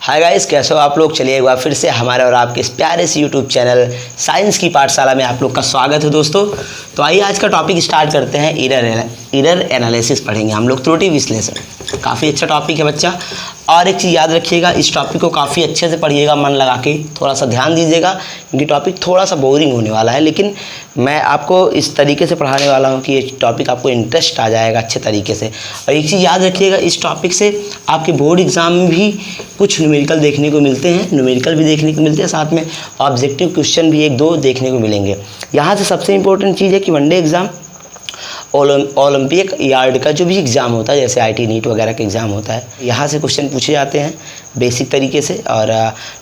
Hi guys, कैसे हो आप लोग। चलिए एक बार फिर से हमारे और आपके इस प्यारे से यूट्यूब चैनल साइंस की पाठशाला में आप लोग का स्वागत है दोस्तों। तो आइए आज का टॉपिक स्टार्ट करते हैं। एरर एनालिसिस पढ़ेंगे हम लोग, त्रुटि विश्लेषण। काफ़ी अच्छा टॉपिक है बच्चा। और एक चीज़ याद रखिएगा, इस टॉपिक को काफ़ी अच्छे से पढ़िएगा, मन लगा के थोड़ा सा ध्यान दीजिएगा, क्योंकि टॉपिक थोड़ा सा बोरिंग होने वाला है, लेकिन मैं आपको इस तरीके से पढ़ाने वाला हूँ कि ये टॉपिक आपको इंटरेस्ट आ जाएगा अच्छे तरीके से। और एक चीज़ याद रखिएगा, इस टॉपिक से आपके बोर्ड एग्ज़ाम में भी कुछ न्यूमेरिकल देखने को मिलते हैं, न्यूमेरिकल भी देखने को मिलते हैं, साथ में ऑब्जेक्टिव क्वेश्चन भी एक दो देखने को मिलेंगे। यहाँ से सबसे इंपॉर्टेंट चीज़ है कि वनडे एग्ज़ाम, ओलंपिक यार्ड का जो भी एग्ज़ाम होता है, जैसे आईटी नीट वगैरह का एग्ज़ाम होता है, यहाँ से क्वेश्चन पूछे जाते हैं बेसिक तरीके से। और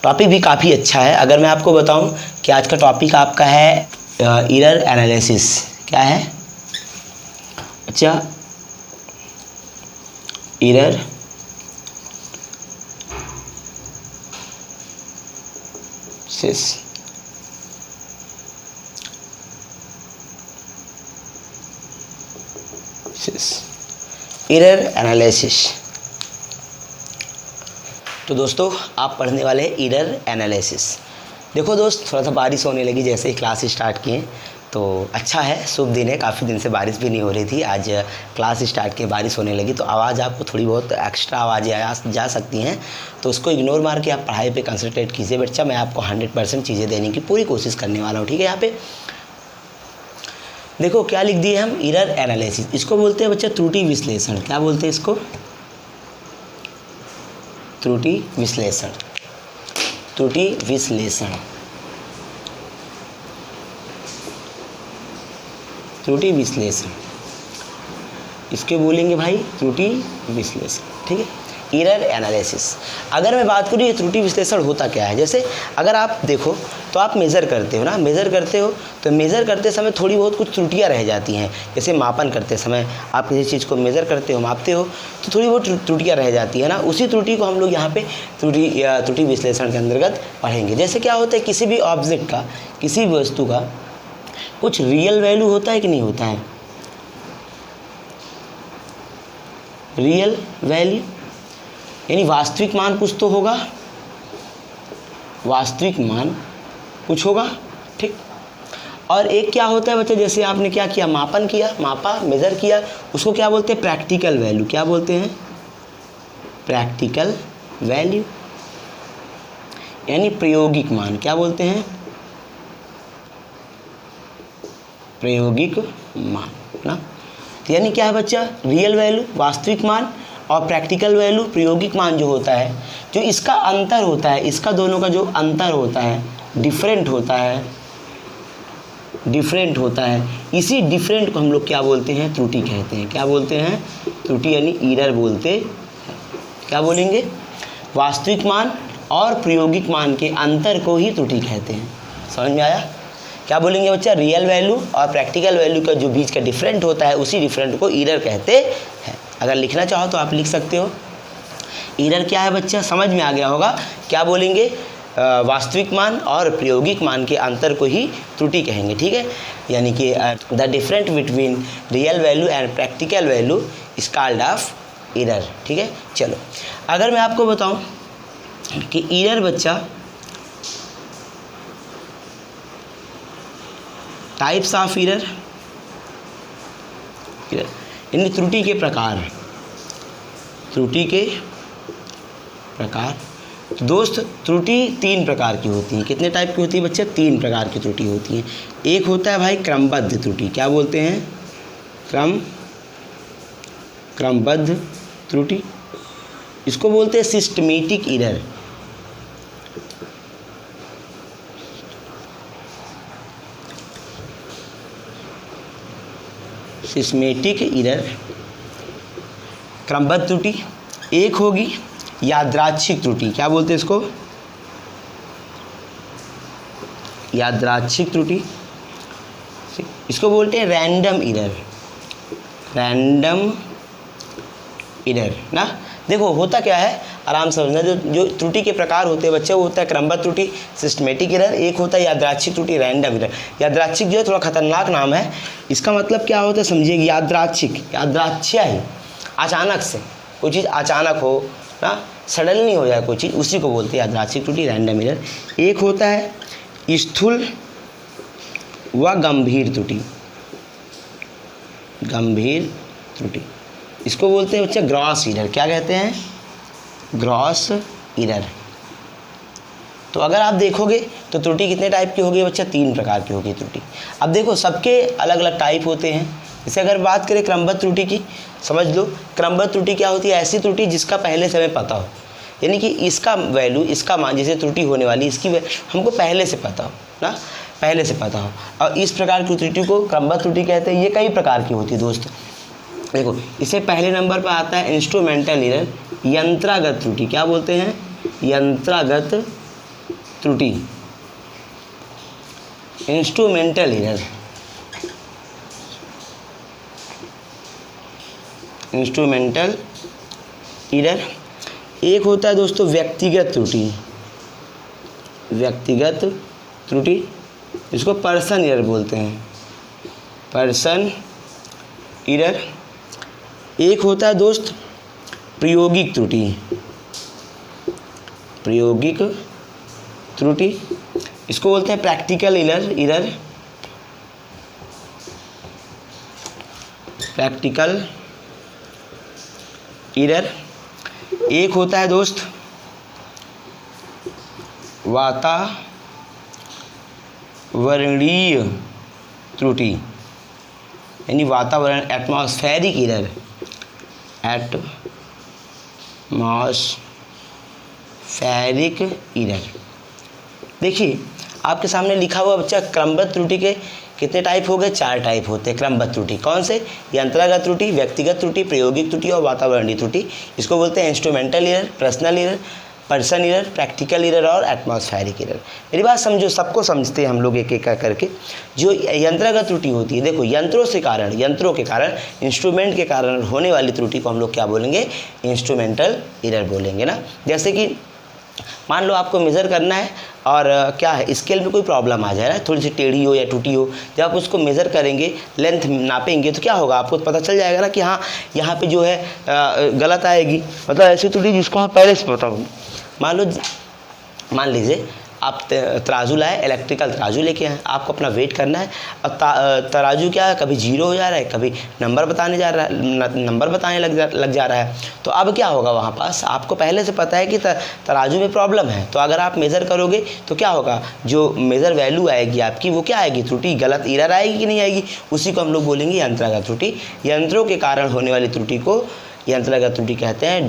टॉपिक भी काफ़ी अच्छा है। अगर मैं आपको बताऊं कि आज का टॉपिक आपका है एरर एनालिसिस। क्या है? अच्छा, एरर एरर एनालिसिस। तो दोस्तों आप पढ़ने वाले हैं एरर एनालिसिस। देखो दोस्त, थोड़ा सा बारिश होने लगी जैसे ही क्लास स्टार्ट किए, तो अच्छा है, शुभ दिन है। काफ़ी दिन से बारिश भी नहीं हो रही थी, आज क्लास स्टार्ट की बारिश होने लगी, तो आवाज़ आपको थोड़ी बहुत एक्स्ट्रा आवाज़ें जा सकती हैं, तो उसको इग्नोर मार के आप पढ़ाई पे कंसंट्रेट कीजिए बच्चा। मैं आपको 100% चीज़ें देने की पूरी कोशिश करने वाला हूँ, ठीक है। यहाँ पे देखो क्या लिख दिए हम, एरर एनालिसिस। इसको बोलते हैं बच्चा त्रुटि विश्लेषण। क्या बोलते हैं इसको? त्रुटि विश्लेषण। त्रुटि विश्लेषण, त्रुटि विश्लेषण, इसके बोलेंगे भाई त्रुटि विश्लेषण, ठीक है। Error analysis. अगर मैं बात करूँ ये त्रुटि विश्लेषण होता क्या है, जैसे अगर आप देखो तो आप मेज़र करते हो ना, मेज़र करते हो तो मेज़र करते समय थोड़ी बहुत कुछ त्रुटियाँ रह जाती हैं। जैसे मापन करते समय आप किसी चीज़ को मेज़र करते हो, मापते हो, तो थोड़ी बहुत त्रुटियाँ रह जाती है ना। उसी त्रुटि को हम लोग यहाँ पे त्रुटि विश्लेषण के अंतर्गत पढ़ेंगे। जैसे क्या होता है, किसी भी ऑब्जेक्ट का, किसी भी वस्तु का कुछ रियल वैल्यू होता है कि नहीं होता है? रियल वैल्यू यानी वास्तविक मान कुछ तो होगा, वास्तविक मान कुछ होगा, ठीक। और एक क्या होता है बच्चे, जैसे आपने क्या किया, मापन किया, मापा, मेज़र किया, उसको क्या बोलते हैं? Practical value. क्या बोलते हैं? प्रैक्टिकल वैल्यू यानी प्रायोगिक मान। क्या बोलते हैं? प्रायोगिक मान ना। यानी क्या है बच्चा, रियल वैल्यू वास्तविक मान और प्रैक्टिकल वैल्यू प्रायोगिक मान जो होता है, जो इसका अंतर होता है, इसका दोनों का जो अंतर होता है, डिफरेंट होता है, डिफरेंट होता है, इसी डिफरेंट को हम लोग क्या बोलते हैं? त्रुटि कहते हैं। क्या बोलते हैं? त्रुटि यानी एरर बोलते। क्या बोलेंगे? वास्तविक मान और प्रायोगिक मान के अंतर को ही त्रुटि कहते हैं। समझ में आया? क्या बोलेंगे बच्चा? रियल वैल्यू और प्रैक्टिकल वैल्यू का जो बीच का डिफरेंट होता है, उसी डिफरेंट को एरर कहते हैं। अगर लिखना चाहो तो आप लिख सकते हो। एरर क्या है बच्चा, समझ में आ गया होगा। क्या बोलेंगे? वास्तविक मान और प्रायोगिक मान के अंतर को ही त्रुटि कहेंगे, ठीक है। यानी कि the different between real value and practical value is called off error, ठीक है। चलो, अगर मैं आपको बताऊं कि एरर बच्चा टाइप्स ऑफ एरर यानी त्रुटि के प्रकार, त्रुटि के प्रकार। तो दोस्त, त्रुटि 3 प्रकार की होती हैं। कितने टाइप की होती है बच्चे? 3 प्रकार की त्रुटि होती हैं। एक होता है भाई क्रमबद्ध त्रुटि। क्या बोलते हैं? क्रमबद्ध त्रुटि। इसको बोलते हैं सिस्टमेटिक एरर। सिस्टमेटिक एरर, क्रमबद्ध त्रुटि। एक होगी यादृच्छिक त्रुटि। क्या बोलते हैं इसको? यादृच्छिक त्रुटि। इसको बोलते हैं रैंडम एरर। रैंडम एरर ना। देखो होता क्या है, आराम से समझना। जो त्रुटि के प्रकार होते हैं बच्चे, वो होता है क्रमबद्ध त्रुटि, सिस्टमेटिक एरर, एक होता है यादृच्छिक त्रुटि, रैंडम एरर। यादृच्छिक जो है थोड़ा खतरनाक नाम है। इसका मतलब क्या होता है समझिए। यादृच्छिक, यादृच्छिक ही, अचानक से कोई चीज़ अचानक हो, ना, सडनली हो जाए कोई चीज़, उसी को बोलते हैं यादृच्छिक त्रुटि, रैंडम एरर। एक होता है स्थूल व गंभीर त्रुटि, गंभीर त्रुटि, इसको बोलते हैं बच्चा ग्रॉस एरर। क्या कहते हैं? Gross error. तो अगर आप देखोगे तो त्रुटि कितने टाइप की होगी बच्चा? 3 प्रकार की होगी त्रुटि। अब देखो सबके अलग अलग टाइप होते हैं। जैसे अगर बात करें क्रमबद्ध त्रुटि की, समझ लो क्रमबद्ध त्रुटि क्या होती है? ऐसी त्रुटि जिसका पहले से हमें पता हो, यानी कि इसका वैल्यू, इसका मान, जैसे त्रुटि होने वाली इसकी हमको पहले से पता हो ना, पहले से पता हो, और इस प्रकार की त्रुटि को क्रमबद्ध त्रुटि कहते हैं। ये कई प्रकार की होती है दोस्त। देखो इसे पहले नंबर पर आता है इंस्ट्रूमेंटल एरर, यंत्रागत त्रुटि। क्या बोलते हैं? यंत्रागत त्रुटि, इंस्ट्रूमेंटल एरर, इंस्ट्रूमेंटल एरर। एक होता है दोस्तों व्यक्तिगत त्रुटि, व्यक्तिगत त्रुटि, इसको पर्सन एरर बोलते हैं, पर्सन एरर। एक होता है दोस्त प्रायोगिक त्रुटि, प्रायोगिक त्रुटि, इसको बोलते हैं प्रैक्टिकल एरर, प्रैक्टिकल एरर। एक होता है दोस्त वातावरणीय त्रुटि, यानी वातावरण, एटमॉस्फेरिक एरर, एटमॉस्फेरिक एरर। देखिए आपके सामने लिखा हुआ बच्चा क्रमबद्ध त्रुटि के कितने टाइप हो गए? 4 टाइप होते हैं क्रमबद्ध त्रुटि। कौन से? यंत्रागत त्रुटि, व्यक्तिगत त्रुटि, प्रायोगिक त्रुटि और वातावरणीय त्रुटि। इसको बोलते हैं instrumental error, personal error, person error, practical error और एटमॉस्फेरिक एरर। मेरी बात समझो, सबको समझते हैं हम लोग एक एक करके। जो यंत्रागत त्रुटि होती है, देखो यंत्रों के कारण, इंस्ट्रूमेंट के कारण होने वाली त्रुटि को हम लोग क्या बोलेंगे? इंस्ट्रूमेंटल एरर बोलेंगे ना। जैसे कि मान लो आपको मेज़र करना है और क्या है, स्केल में कोई प्रॉब्लम आ जाए ना, थोड़ी सी टेढ़ी हो या टूटी हो, जब आप उसको मेज़र करेंगे, लेंथ नापेंगे, तो क्या होगा? आपको पता चल जाएगा ना कि हाँ यहाँ पे जो है गलत आएगी। मतलब ऐसी त्रुटि जिसको हम पहले से पता हो। मान लीजिए आप तराजू लाए, इलेक्ट्रिकल तराजू लेके आए, आपको अपना वेट करना है, और तराजू क्या है, कभी 0 हो जा रहा है, कभी नंबर बताने लग जा रहा है। तो अब क्या होगा? वहाँ पास आपको पहले से पता है कि तराजू में प्रॉब्लम है। तो अगर आप मेज़र करोगे तो क्या होगा? जो मेज़र वैल्यू आएगी आपकी, वो क्या आएगी? त्रुटि, गलत एरर आएगी कि नहीं आएगी? उसी को हम लोग बोलेंगे यंत्रागत त्रुटि। यंत्रों के कारण होने वाली त्रुटि को यंत्रागत त्रुटि कहते हैं।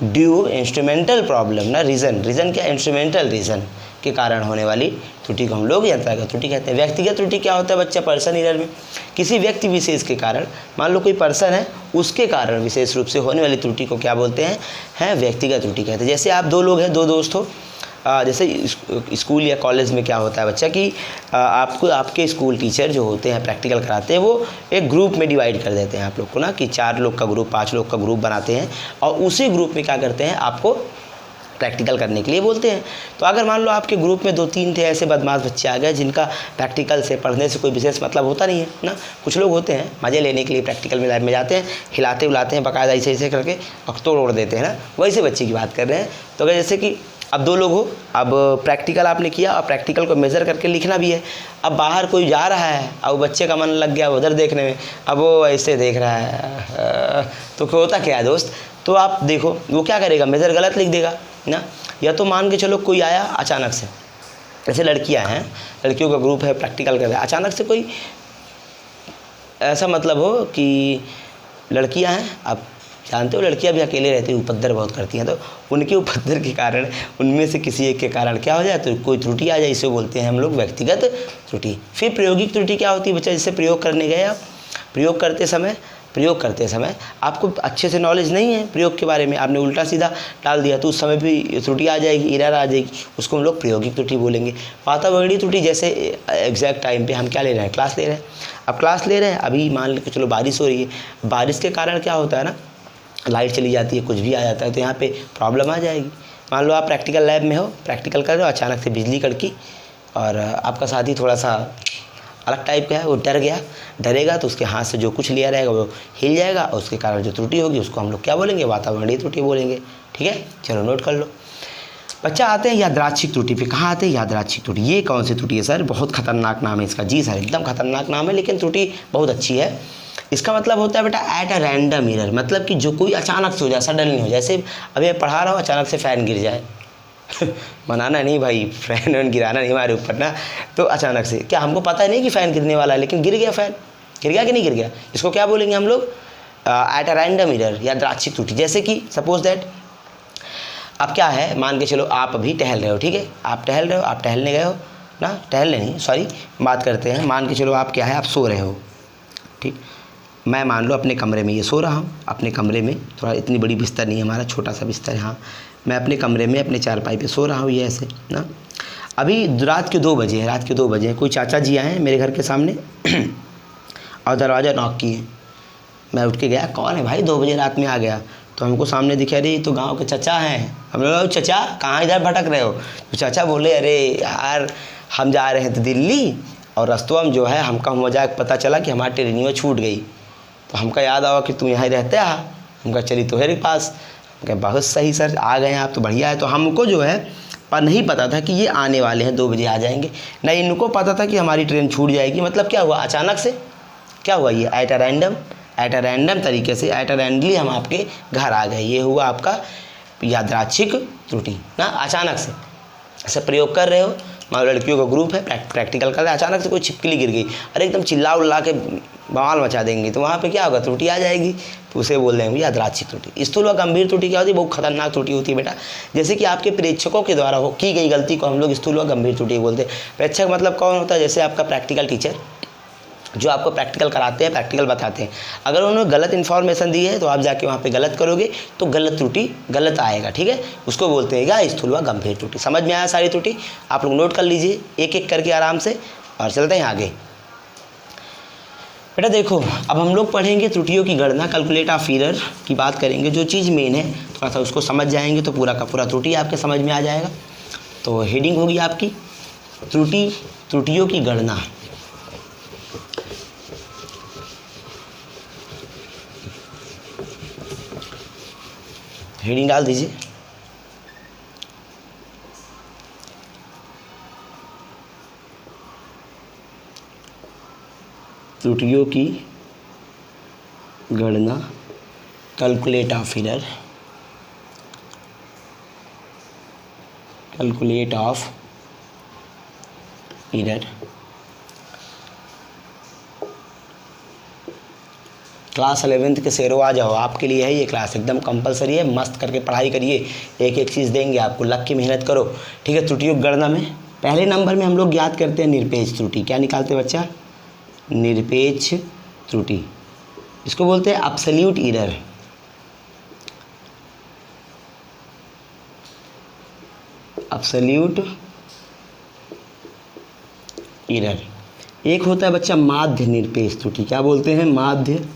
ड्यू इंस्ट्रूमेंटल प्रॉब्लम ना, रीज़न क्या? इंस्ट्रूमेंटल रीज़न के कारण होने वाली त्रुटि को हम लोग यंत्रागत त्रुटि कहते हैं। व्यक्तिगत त्रुटि क्या होता है बच्चा? पर्सन एरर में किसी व्यक्ति विशेष के कारण, मान लो कोई पर्सन है, उसके कारण विशेष रूप से होने वाली त्रुटि को क्या बोलते हैं? व्यक्तिगत त्रुटि कहते हैं। जैसे आप 2 लोग हैं, 2 दोस्त हो, जैसे स्कूल या कॉलेज में क्या होता है बच्चा कि आपको आपके स्कूल टीचर जो होते हैं, प्रैक्टिकल कराते हैं, वो एक ग्रुप में डिवाइड कर देते हैं आप लोग को ना, कि 4 लोग का ग्रुप, 5 लोग का ग्रुप बनाते हैं, और उसी ग्रुप में क्या करते हैं? आपको प्रैक्टिकल करने के लिए बोलते हैं। तो अगर मान लो आपके ग्रुप में 2-3 थे ऐसे बदमाश बच्चे आ गए जिनका प्रैक्टिकल से, पढ़ने से कोई विशेष मतलब होता नहीं है ना। कुछ लोग होते हैं मज़े लेने के लिए प्रैक्टिकल में लैब में जाते हैं, हिलाते उलाते हैं, बाकायदा ऐसे करके और तोड़ देते हैं ना, वैसे बच्चे की बात कर रहे हैं। तो अगर जैसे कि अब 2 लोग हो, अब प्रैक्टिकल आपने किया और प्रैक्टिकल को मेज़र करके लिखना भी है। अब बाहर कोई जा रहा है, अब बच्चे का मन लग गया उधर देखने में, अब वो ऐसे देख रहा है, तो होता क्या है दोस्त? तो आप देखो वो क्या करेगा? मेज़र गलत लिख देगा ना। या तो मान के चलो कोई आया अचानक से, जैसे लड़कियां हैं, लड़कियों का ग्रुप है, प्रैक्टिकल कर रहा है, अचानक से कोई ऐसा मतलब हो कि लड़कियां हैं, आप जानते हो लड़कियां भी अकेले रहती हैं, उपद्रव बहुत करती हैं, तो उनके उपद्रव के कारण, उनमें से किसी एक के कारण क्या हो जाए तो कोई त्रुटि आ जाए, इसे बोलते हैं हम लोग व्यक्तिगत त्रुटि। फिर प्रायोगिक त्रुटि क्या होती है बच्चा? जिससे प्रयोग करने गए आप, प्रयोग करते समय आपको अच्छे से नॉलेज नहीं है प्रयोग के बारे में, आपने उल्टा सीधा डाल दिया तो उस समय भी त्रुटि आ जाएगी, एरर आ जाएगी, उसको हम लोग प्रायोगिक त्रुटि बोलेंगे। वातावरणीय त्रुटि, जैसे एग्जैक्ट टाइम पे हम क्या ले रहे हैं? क्लास ले रहे हैं। अब क्लास ले रहे हैं, अभी मान के चलो बारिश हो रही है, बारिश के कारण क्या होता है ना, लाइट चली जाती है, कुछ भी आ जाता है, तो यहाँ पे प्रॉब्लम आ जाएगी। मान लो आप प्रैक्टिकल लैब में हो, प्रैक्टिकल कर रहे हो, अचानक से बिजली कड़की और आपका साथी थोड़ा सा अलग टाइप का है, वो डर गया, डरेगा तो उसके हाथ से जो कुछ लिया रहेगा वो हिल जाएगा और उसके कारण जो त्रुटि होगी उसको हम लोग क्या बोलेंगे, वातावरणीय त्रुटि बोलेंगे। ठीक है, चलो नोट कर लो। बच्चा आते हैं यादृच्छिक त्रुटि पे। कहाँ आते हैं? यादृच्छिक त्रुटि। ये कौन सी त्रुटि है सर? बहुत खतरनाक नाम है इसका। जी सर, एकदम खतरनाक नाम है, लेकिन त्रुटि बहुत अच्छी है। इसका मतलब होता है बेटा एट अ रैंडम एरर, मतलब कि जो कोई अचानक से हो जाए, सडनली हो जाए। जैसे अभी मैं पढ़ा रहा हूँ, अचानक से फ़ैन गिर जाए मनाना नहीं भाई, फ़ैन वैन गिराना नहीं हमारे ऊपर ना। तो अचानक से क्या हमको पता नहीं कि फ़ैन गिरने वाला है, लेकिन गिर गया, फ़ैन गिर गया कि नहीं गिर गया, इसको क्या बोलेंगे हम लोग? एट अ रैंडम एरर, यादृच्छिक त्रुटि। जैसे कि सपोज दैट अब क्या है, मान के चलो आप अभी टहल रहे हो, ठीक है, आप टहल रहे हो, आप टहलने गए हो ना, टहलने नहीं, सॉरी, बात करते हैं। मान के चलो आप क्या है, आप सो रहे हो, ठीक। मैं मान लो अपने कमरे में ये सो रहा हूँ, अपने कमरे में, थोड़ा इतनी बड़ी बिस्तर नहीं है हमारा, छोटा सा बिस्तर है, हाँ। मैं अपने कमरे में अपने चारपाई पे सो रहा हूँ, ये ऐसे ना। अभी रात के 2 बजे हैं, रात के 2 बजे हैं, कोई चाचा जी आए हैं मेरे घर के सामने और दरवाज़ा नॉक किए। मैं उठ के गया, कौन है भाई, 2 बजे रात में आ गया। तो हमको सामने दिखा, अरे तो गांव के चाचा हैं। हम लोग, चाचा कहाँ इधर भटक रहे हो? तो चाचा बोले, अरे यार हम जा रहे हैं तो दिल्ली, और रास्तों में जो है हमका मजाक पता चला कि हमारी ट्रेनिंग छूट गई, तो हमका याद आवा कि तुम यहाँ रहते हैं। हमका चली तुम्हारे पास। हम बहुत सही सर, आ गए हैं आप तो बढ़िया है। तो हमको जो है पर नहीं पता था कि ये आने वाले हैं, 2 बजे आ जाएंगे। नहीं इनको पता था कि हमारी ट्रेन छूट जाएगी। मतलब क्या हुआ, अचानक से क्या हुआ, ये एट अ रैंडम तरीके से, एट अ रैंडमली हम आपके घर आ गए। ये हुआ आपका यादृच्छिक त्रुटि ना। अचानक से ऐसे प्रयोग कर रहे हो, मान लो लड़कियों का ग्रुप है, प्रैक्टिकल कर रहे हैं, अचानक से कोई छिपकली गिर गई, अरे एकदम चिल्ला उल्ला के बवाल मचा देंगी, तो वहाँ पे क्या होगा, त्रुटि आ जाएगी। तो उसे बोल देंगे यादृच्छिक त्रुटि। स्थूल व गंभीर त्रुटि क्या होती है? बहुत खतरनाक त्रुटि होती है बेटा। जैसे कि आपके प्रेक्षकों के द्वारा की गई गलती को हम लोग स्थूल व गंभीर त्रुटि बोलते हैं। प्रेक्षक मतलब कौन होता है? जैसे आपका प्रैक्टिकल टीचर, जो आपको प्रैक्टिकल कराते हैं, प्रैक्टिकल बताते हैं। अगर उन्होंने गलत इन्फॉर्मेशन दी है तो आप जाके वहाँ पे गलत करोगे तो गलत त्रुटि गलत आएगा, ठीक है। उसको बोलते हैं क्या? स्थूल व गंभीर त्रुटि। समझ में आया सारी त्रुटि? आप लोग नोट कर लीजिए एक एक करके आराम से, और चलते हैं आगे। बेटा देखो, अब हम लोग पढ़ेंगे त्रुटियों की गणना, कैलकुलेट ऑफ एरर की बात करेंगे। जो चीज़ मेन है थोड़ा सा उसको समझ जाएंगे तो पूरा का पूरा त्रुटि आपके समझ में आ जाएगा। तो हेडिंग होगी आपकी त्रुटियों की गणना। हेडिंग डाल दीजिए। त्रुटियों की गणना, calculate of error, calculate of error. Class 11th के शेरों आ जाओ, आपके लिए है ये क्लास, एकदम कंपलसरी है। मस्त करके पढ़ाई करिए, एक एक चीज़ देंगे आपको, लग के मेहनत करो, ठीक है। त्रुटियों की गणना में पहले नंबर में हम लोग ज्ञात करते हैं निरपेक्ष त्रुटि। क्या निकालते हैं बच्चा? निरपेक्ष त्रुटि। इसको बोलते हैं एब्सोल्यूट एरर। Absolute error. एक होता है बच्चा माध्य निरपेक्ष त्रुटि। क्या बोलते हैं? माध्य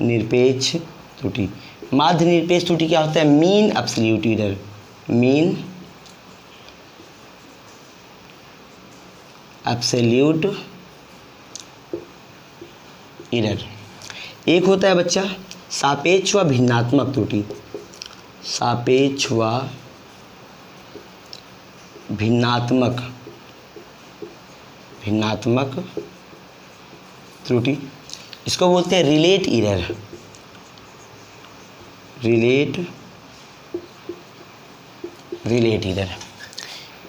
निरपेक्ष त्रुटि। माध्य निरपेक्ष त्रुटि क्या होता है? Mean absolute error. Mean absolute error. एक होता है बच्चा सापेक्ष व भिन्नात्मक त्रुटि। सापेक्ष व भिन्नात्मक त्रुटि। इसको बोलते हैं रिलेट एरर। Relate error.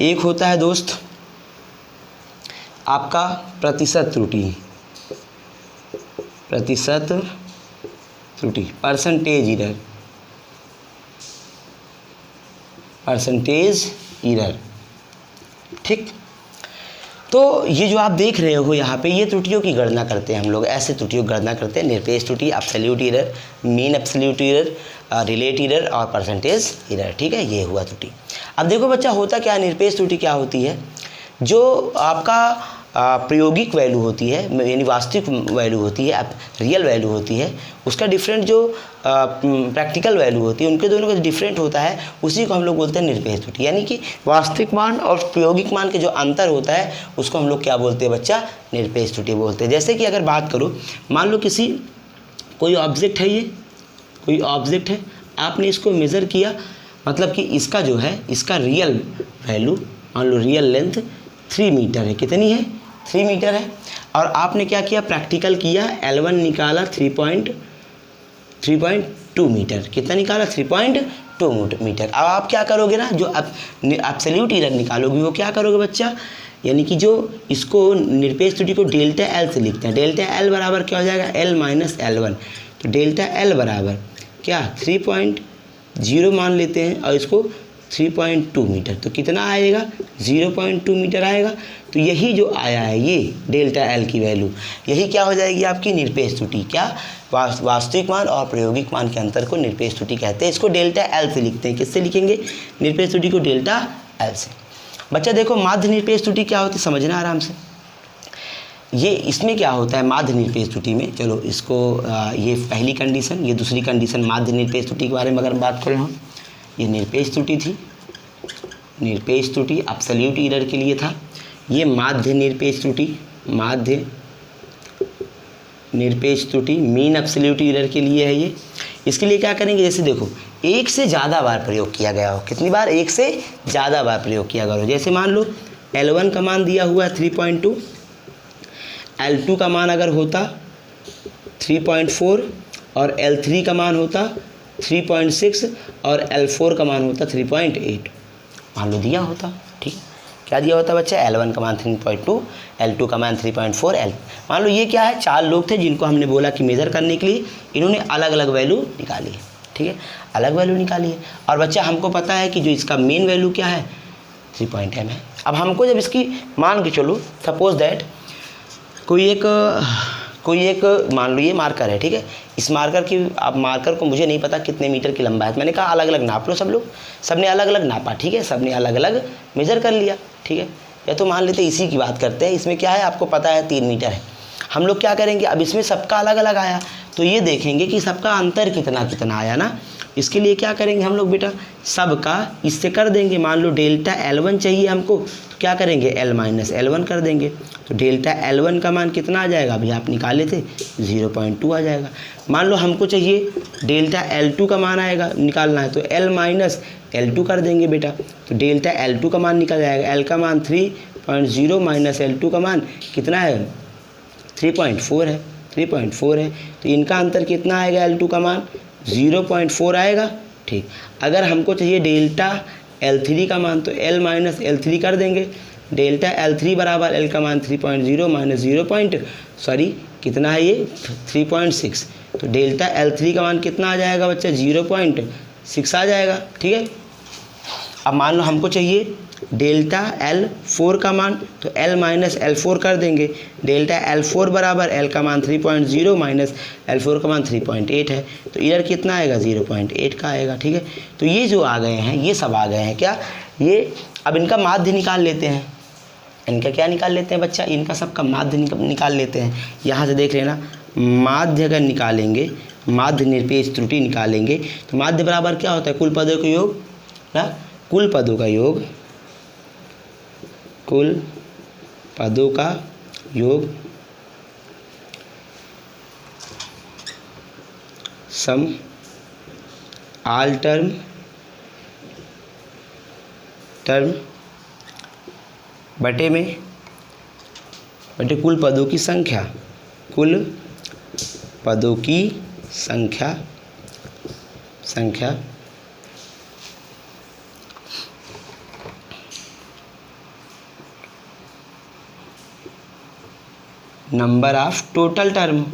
एक होता है दोस्त आपका प्रतिशत त्रुटि। प्रतिशत त्रुटि, परसेंटेज एरर। परसेंटेज एरर, ठीक। तो ये जो आप देख रहे हो यहाँ पे, ये त्रुटियों की गणना करते हैं हम लोग, ऐसे त्रुटियों की गणना करते हैं। निरपेक्ष त्रुटि, absolute error, mean absolute error, relate error और परसेंटेज एरर, ठीक है। ये हुआ त्रुटि। अब देखो बच्चा, होता क्या है, निरपेक्ष त्रुटि क्या होती है? जो आपका प्रायोगिक वैल्यू होती है, यानी वास्तविक वैल्यू होती है, रियल वैल्यू होती है, उसका डिफरेंट जो प्रैक्टिकल वैल्यू होती है, उनके दोनों का डिफरेंट होता है, उसी को हम लोग बोलते हैं निरपेक्ष त्रुटि। यानी कि वास्तविक मान और प्रायोगिक मान के जो अंतर होता है उसको हम लोग क्या बोलते हैं बच्चा, निरपेक्ष त्रुटि बोलते हैं। जैसे कि अगर बात करो, मान लो कोई ऑब्जेक्ट है, ये कोई ऑब्जेक्ट है, आपने इसको मेज़र किया, मतलब कि इसका जो है, इसका रियल वैल्यू, मान लो रियल लेंथ 3 मीटर है। कितनी है? 3 मीटर है। और आपने क्या किया, प्रैक्टिकल किया, L1 निकाला 3.2 मीटर। कितना निकाला? 3.2 मीटर। अब आप क्या करोगे ना, जो एब्सोल्यूट एरर निकालोगे वो क्या करोगे बच्चा, यानी कि जो इसको निरपेक्ष त्रुटि को डेल्टा एल से लिखते हैं। डेल्टा एल बराबर क्या हो जाएगा, L माइनस L1। तो डेल्टा एल बराबर क्या, 3.0 मान लेते हैं और इसको 3.2 मीटर। तो कितना आएगा, 0.2 मीटर आएगा। तो यही जो आया है, ये डेल्टा एल की वैल्यू, यही क्या हो जाएगी आपकी निरपेक्ष त्रुटि। क्या, वास्तविक मान और प्रायोगिक मान के अंतर को निरपेक्ष त्रुटि कहते हैं। इसको डेल्टा एल से लिखते हैं। किससे लिखेंगे? निरपेक्ष त्रुटि को डेल्टा एल से। बच्चा देखो, माध्य निरपेक्ष त्रुटि क्या होती है, समझना आराम से। ये इसमें क्या होता है माध्य निरपेक्ष त्रुटि में, चलो इसको ये पहली कंडीशन, ये दूसरी कंडीशन माध्य निरपेक्ष त्रुटि के बारे में अगर बात करें हम, ये निरपेक्ष त्रुटि थी, निरपेक्ष त्रुटि एब्सोल्यूट एरर के लिए था। ये माध्य निरपेक्ष त्रुटि, माध्य निरपेक्ष त्रुटि मीन एब्सोल्यूट एरर के लिए है ये। इसके लिए क्या करेंगे, जैसे देखो, एक से ज़्यादा बार प्रयोग किया गया हो। कितनी बार? एक से ज़्यादा बार प्रयोग किया गया हो। जैसे मान लो L1 का मान दिया हुआ है 3.2, L2 का मान अगर होता 3.4 और L3 का मान होता 3.6 और L4 का मान होता 3.8, मान लो दिया होता। ठीक, क्या दिया होता बच्चा, L1 का मान 3.2, L2 का मान 3.4, मान लो ये क्या है, 4 लोग थे जिनको हमने बोला कि मेज़र करने के लिए, इन्होंने अलग अलग वैल्यू निकाली है। ठीक है, अलग वैल्यू निकाली है। और बच्चा हमको पता है कि जो इसका मेन वैल्यू क्या है, 3.m है। अब हमको जब इसकी मान के चलो, सपोज दैट कोई एक मान लो ये मार्कर है। ठीक है, इस मार्कर की, अब मार्कर को मुझे नहीं पता कितने मीटर की लंबाई है, मैंने कहा अलग अलग नाप लो सब लोग, सबने अलग अलग नापा। ठीक है, सबने अलग अलग मेज़र कर लिया। ठीक है, या तो मान लेते इसी की बात करते हैं, इसमें क्या है आपको पता है 3 मीटर है। हम लोग क्या करेंगे, अब इसमें सबका अलग अलग आया तो ये देखेंगे कि सबका अंतर कितना कितना आया ना। इसके लिए क्या करेंगे हम लोग बेटा, सबका इससे कर देंगे। मान लो डेल्टा L1 चाहिए हमको, तो क्या करेंगे, L माइनस L1 कर देंगे। तो डेल्टा L1 का मान कितना आ जाएगा, अभी आप निकाले थे 0.2 आ जाएगा। मान लो हमको चाहिए डेल्टा L2 का मान आएगा, निकालना है, तो L माइनस L2 कर देंगे बेटा। तो डेल्टा L2 का मान निकल जाएगा, L का मान 3.0 माइनस L2 का मान कितना है, 3.4 है, 3.4 है। तो इनका अंतर कितना आएगा, L2 का मान 0.4 आएगा। ठीक, अगर हमको चाहिए डेल्टा L3 का मान, तो L माइनस L3 कर देंगे। डेल्टा L3 बराबर L का मान 3.0 माइनस 0. कितना है ये, 3.6। तो डेल्टा L3 का मान कितना आ जाएगा बच्चा, 0.6 आ जाएगा। ठीक है, अब मान लो हमको चाहिए डेल्टा L4 का मान, तो L माइनस L4 कर देंगे। डेल्टा L4 बराबर L का मान 3.0 माइनस L4 का मान 3.8 है। तो इधर कितना आएगा, 0.8 का आएगा। ठीक है, तो ये जो आ गए हैं, ये सब आ गए हैं क्या, ये अब इनका माध्य निकाल लेते हैं। इनका क्या निकाल लेते हैं बच्चा, इनका सबका माध्य निकाल लेते हैं। यहाँ से देख लेना, माध्य अगर निकालेंगे, माध्य निरपेक्ष त्रुटि निकालेंगे, तो माध्य बराबर क्या होता है, कुल पदों का योग ना, कुल पदों का योग, कुल पदों का योग सम ऑल टर्म बटे में बटे कुल पदों की संख्या, कुल पदों की संख्या नंबर ऑफ टोटल टर्म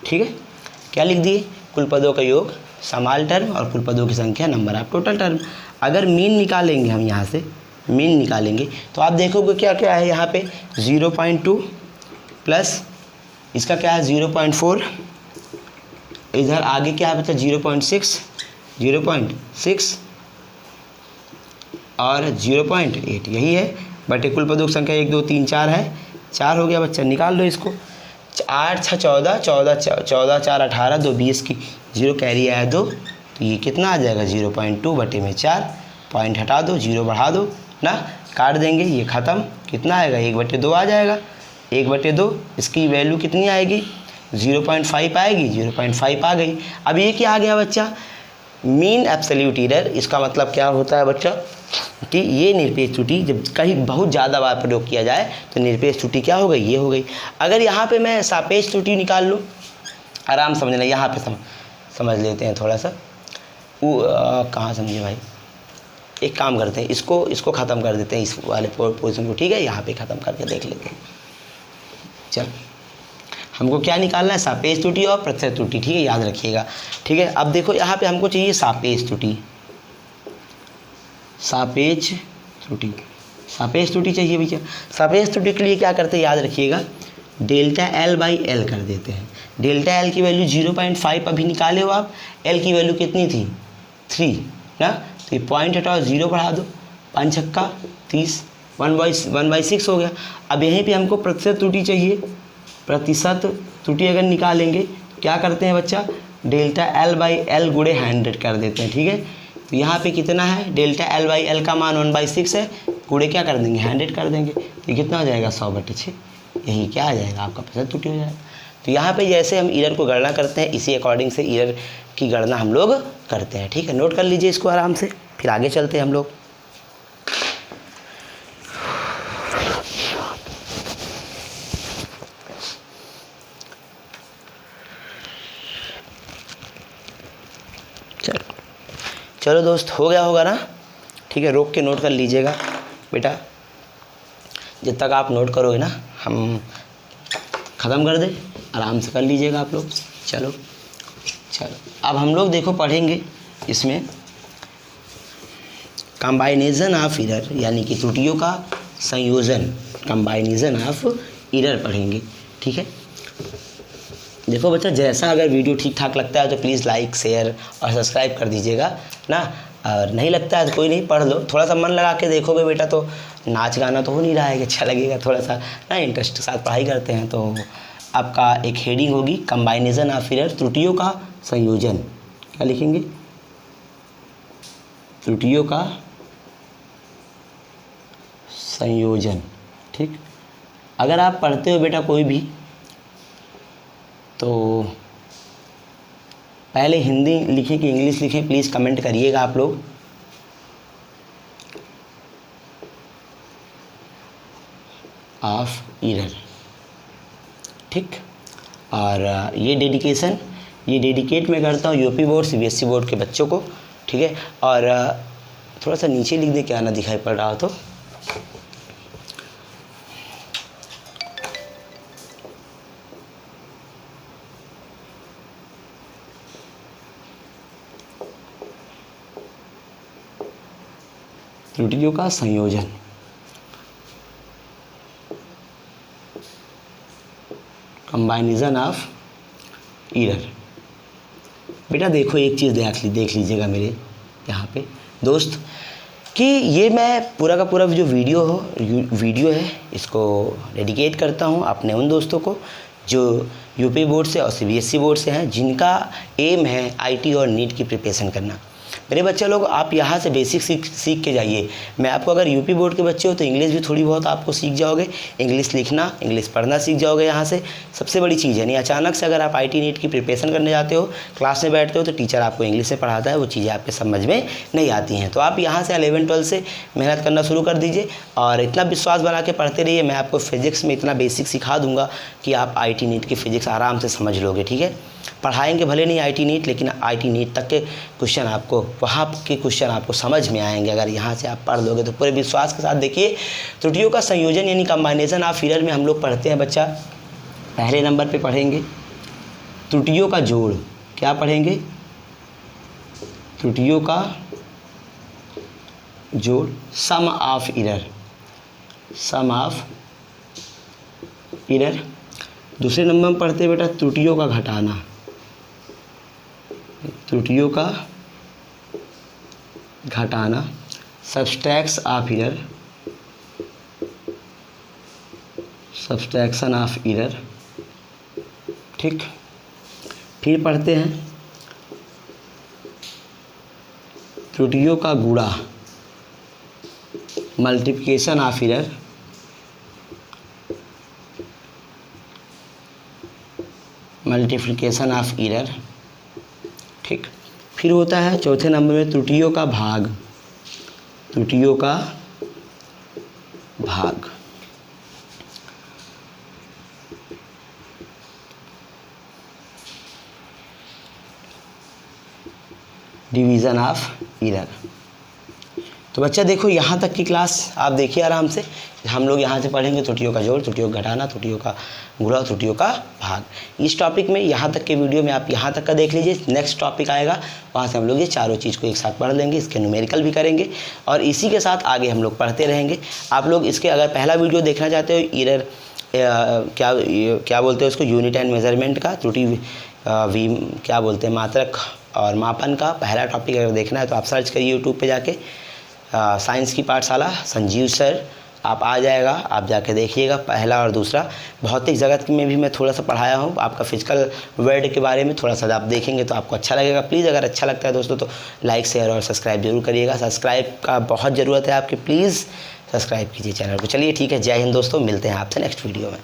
ठीक है, क्या लिख दिए, कुल पदों का योग समाल टर्म और कुल पदों की संख्या नंबर ऑफ टोटल टर्म। अगर मीन निकालेंगे हम, यहाँ से मीन निकालेंगे तो आप देखोगे क्या क्या है यहाँ पे, 0.2 प्लस इसका क्या है 0.4, इधर आगे क्या है बच्चा 0.6 और 0.8 यही है। बटे कुल पदों की संख्या 1 2 3 4 है, 4 हो गया बच्चा, निकाल लो इसको। 8 6 14, 14 4 18, 2 20 की 0 कैरी आया 2, तो ये कितना आ जाएगा 0.2 बटे में 4, पॉइंट हटा दो, 0 बढ़ा दो ना, काट देंगे, ये ख़त्म। कितना आएगा 1/2 आ जाएगा, 1/2 इसकी वैल्यू कितनी आएगी 0.5 आएगी, 0.5 आ गई। अब ये क्या आ गया बच्चा, मीन एब्सोल्यूट एरर। इसका मतलब क्या होता है बच्चा कि ये निरपेक्ष त्रुटि जब कहीं बहुत ज़्यादा बार प्रयोग किया जाए तो निरपेक्ष त्रुटि क्या हो गई, ये हो गई। अगर यहाँ पे मैं सापेक्ष त्रुटि निकाल लूँ, आराम समझना, यहाँ पे समझ लेते हैं थोड़ा सा। कहाँ समझे भाई, एक काम करते हैं, इसको ख़त्म कर देते हैं, इस वाले पोजीशन को, ठीक है, यहाँ पे ख़त्म करके देख लेते हैं। चल, हमको क्या निकालना है, सापेक्ष त्रुटि और प्रतिशत त्रुटि, ठीक है, याद रखिएगा, ठीक है। अब देखो यहाँ पे हमको चाहिए सापेक्ष त्रुटि, सापेक्ष त्रुटि चाहिए भैया। सापेक्ष त्रुटि के लिए क्या करते हैं, याद रखिएगा, डेल्टा L/L कर देते हैं। डेल्टा L की वैल्यू 0.5 अभी निकाले हो आप, L की वैल्यू कितनी थी 3 ना, तो ये पॉइंट हटाओ, 0 बढ़ा दो, 5 छक्का 30, 1/6 हो गया। अब यहीं पे हमको प्रतिशत त्रुटि चाहिए। प्रतिशत त्रुटि अगर निकालेंगे तो क्या करते हैं बच्चा, डेल्टा L/L गुणे 100 कर देते हैं, ठीक है। तो यहाँ पे कितना है, डेल्टा L/L का मान 1/6 है, गुणे क्या कर देंगे 100 कर देंगे, तो कितना हो जाएगा 100/6, यही क्या आ जाएगा आपका प्रतिशत त्रुटि हो जाएगा। तो यहाँ पे जैसे हम एरर को गणना करते हैं, इसी अकॉर्डिंग से एरर की गणना हम लोग करते हैं, ठीक है। नोट कर लीजिए इसको आराम से, फिर आगे चलते हैं हम लोग। चलो दोस्त, हो गया होगा ना, ठीक है, रोक के नोट कर लीजिएगा बेटा, जब तक आप नोट करोगे ना हम ख़त्म कर दें, आराम से कर लीजिएगा आप लोग। चलो अब हम लोग देखो पढ़ेंगे इसमें कम्बाइनेशन ऑफ एरर, यानी कि त्रुटियों का संयोजन, कम्बाइनेशन ऑफ एरर पढ़ेंगे, ठीक है। देखो बच्चा, जैसा अगर वीडियो ठीक ठाक लगता है तो प्लीज़ लाइक शेयर और सब्सक्राइब कर दीजिएगा ना, और नहीं लगता है तो कोई नहीं, पढ़ लो, थोड़ा सा मन लगा के देखोगे बेटा तो नाच गाना तो हो नहीं रहा है कि अच्छा लगेगा, थोड़ा सा ना इंटरेस्ट के साथ पढ़ाई करते हैं। तो आपका एक हेडिंग होगी कम्बाइनेशन ऑफ एरर, त्रुटियों का संयोजन, क्या लिखेंगे, त्रुटियों का संयोजन, ठीक। अगर आप पढ़ते हो बेटा कोई भी तो पहले हिंदी लिखें कि इंग्लिश लिखें, प्लीज़ कमेंट करिएगा आप लोग। ऑफ एरर, ठीक। और ये डेडिकेट मैं करता हूँ यूपी बोर्ड CBSE बोर्ड के बच्चों को, ठीक है। और थोड़ा सा नीचे लिख दे, क्या ना दिखाई पड़ रहा हो तो, त्रुटियों का संयोजन, कम्बाइनेशन ऑफ एरर। बेटा देखो एक चीज़ देख लीजिएगा मेरे यहाँ पे दोस्त, कि ये मैं पूरा का पूरा जो वीडियो है इसको डेडिकेट करता हूँ अपने उन दोस्तों को जो यूपी बोर्ड से और CBSE बोर्ड से हैं, जिनका एम है IT और नीट की प्रिपरेशन करना। मेरे बच्चे लोग, आप यहाँ से बेसिक सीख के जाइए। मैं आपको, अगर यूपी बोर्ड के बच्चे हो तो इंग्लिश भी थोड़ी बहुत आपको सीख जाओगे, इंग्लिश लिखना, इंग्लिश पढ़ना सीख जाओगे यहाँ से, सबसे बड़ी चीज़ है। नहीं अचानक से अगर आप IT नीट की प्रिपरेशन करने जाते हो, क्लास में बैठते हो तो टीचर आपको इंग्लिश से पढ़ाता है, वो चीज़ें आपके समझ में नहीं आती हैं। तो आप यहाँ से 11-12 से मेहनत करना शुरू कर दीजिए और इतना विश्वास बना के पढ़ते रहिए। मैं आपको फिज़िक्स में इतना बेसिक सिखा दूँगा कि आप IT नीट की फ़िज़िक्स आराम से समझ लोगे, ठीक है। पढ़ाएंगे भले नहीं IT नीट, लेकिन IT नीट तक के क्वेश्चन आपको, वहाँ के क्वेश्चन आपको समझ में आएंगे अगर यहाँ से आप पढ़ लोगे तो। पूरे विश्वास के साथ देखिए, त्रुटियों का संयोजन यानी कम्बाइनेशन ऑफ एरर में हम लोग पढ़ते हैं बच्चा, पहले नंबर पे पढ़ेंगे त्रुटियों का जोड़। क्या पढ़ेंगे, त्रुटियों का जोड़, sum of error, sum of error. दूसरे नंबर में पढ़ते बेटा त्रुटियों का घटाना, त्रुटियों का घटाना। Subtracts of error, subtraction of error. ठीक, फिर पढ़ते हैं त्रुटियों का गुणा, multiplication of error, multiplication of error. ठीक, फिर होता है चौथे नंबर में त्रुटियों का भाग, त्रुटियों का भाग। Division of error. तो बच्चा देखो यहाँ तक की क्लास आप देखिए आराम से। हम लोग यहाँ से पढ़ेंगे त्रुटियों का जोड़, त्रुटियों का घटाना, त्रुटियों का गुणा, त्रुटियों का भाग। इस टॉपिक में यहाँ तक के वीडियो में आप यहाँ तक का देख लीजिए। नेक्स्ट टॉपिक आएगा, वहाँ से हम लोग ये चारों चीज़ को एक साथ पढ़ लेंगे, इसके न्यूमेरिकल भी करेंगे और इसी के साथ आगे हम लोग पढ़ते रहेंगे। आप लोग इसके अगर पहला वीडियो देखना चाहते हो एरर क्या बोलते हैं उसको, यूनिट एंड मेजरमेंट का, त्रुटि क्या बोलते हैं मात्रक और मापन का पहला टॉपिक अगर देखना है तो आप सर्च करिए यूट्यूब पे जाके साइंस की पाठशाला संजीव सर, आप आ जाएगा, आप जाके देखिएगा पहला और दूसरा। भौतिक जगत में भी मैं थोड़ा सा पढ़ाया हूँ, आपका फिजिकल वर्ल्ड के बारे में थोड़ा सा आप देखेंगे तो आपको अच्छा लगेगा। प्लीज़ अगर अच्छा लगता है दोस्तों तो लाइक शेयर और सब्सक्राइब जरूर करिएगा। सब्सक्राइब का बहुत ज़रूरत है आपकी, प्लीज़ सब्सक्राइब कीजिए चैनल को। चलिए ठीक है, जय हिंद दोस्तों, मिलते हैं आपसे नेक्स्ट वीडियो में।